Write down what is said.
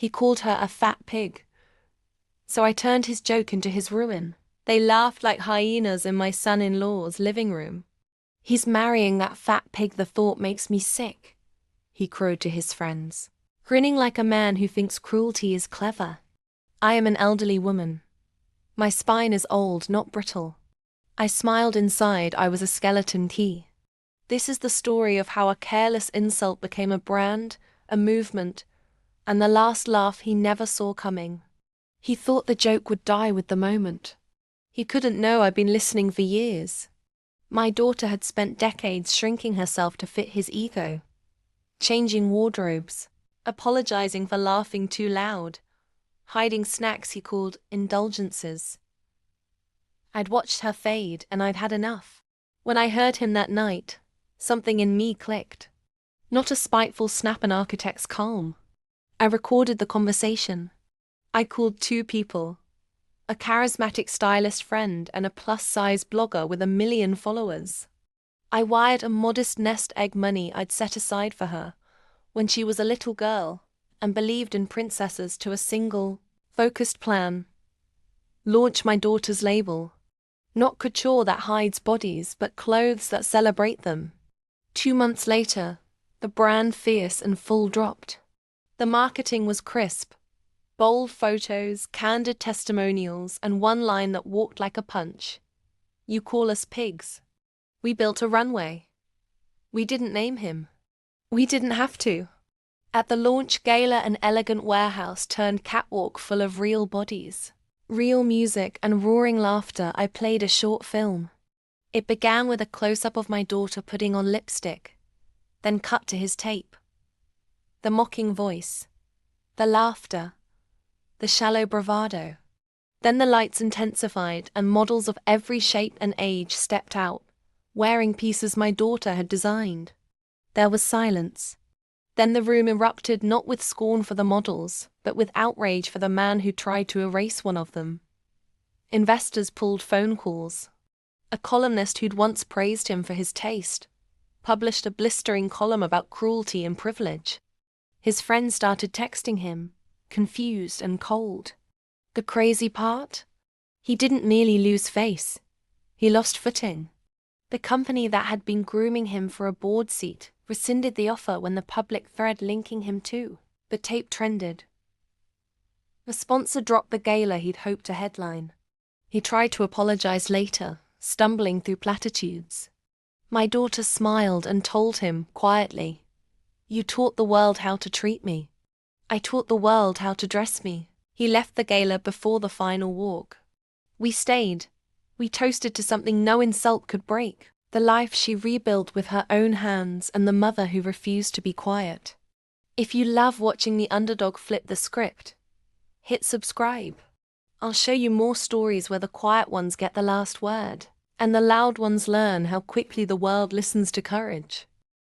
He called her a fat pig. So I turned his joke into his ruin. They laughed like hyenas in my son-in-law's living room. He's marrying that fat pig, the thought makes me sick, he crowed to his friends, grinning like a man who thinks cruelty is clever. I am an elderly woman. My spine is old, not brittle. I smiled inside, I was a skeleton key. This is the story of how a careless insult became a brand, a movement, and the last laugh he never saw coming. He thought the joke would die with the moment. He couldn't know I'd been listening for years. My daughter had spent decades shrinking herself to fit his ego, changing wardrobes, apologizing for laughing too loud, hiding snacks he called indulgences. I'd watched her fade, and I'd had enough. When I heard him that night, something in me clicked. Not a spiteful snap, an architect's calm. I recorded the conversation. I called two people, a charismatic stylist friend and a plus-size blogger with 1 million followers. I wired a modest nest egg money I'd set aside for her when she was a little girl and believed in princesses to a single, focused plan. Launch my daughter's label. Not couture that hides bodies, but clothes that celebrate them. 2 months later, the brand Fierce and Full dropped. The marketing was crisp. Bold photos, candid testimonials, and one line that walked like a punch. You call us pigs. We built a runway. We didn't name him. We didn't have to. At the launch gala, an elegant warehouse turned catwalk full of real bodies. Real music and roaring laughter. I played a short film. It began with a close-up of my daughter putting on lipstick, then cut to his tape. The mocking voice, the laughter, the shallow bravado. Then the lights intensified and models of every shape and age stepped out, wearing pieces my daughter had designed. There was silence. Then the room erupted, not with scorn for the models, but with outrage for the man who tried to erase one of them. Investors pulled phone calls. A columnist who'd once praised him for his taste published a blistering column about cruelty and privilege. His friends started texting him, confused and cold. The crazy part? He didn't merely lose face. He lost footing. The company that had been grooming him for a board seat rescinded the offer when the public thread linking him to the tape trended. The sponsor dropped the gala he'd hoped to headline. He tried to apologize later, stumbling through platitudes. My daughter smiled and told him, quietly, "You taught the world how to treat me. I taught the world how to dress me." He left the gala before the final walk. We stayed. We toasted to something no insult could break. The life she rebuilt with her own hands and the mother who refused to be quiet. If you love watching the underdog flip the script, hit subscribe. I'll show you more stories where the quiet ones get the last word, and the loud ones learn how quickly the world listens to courage.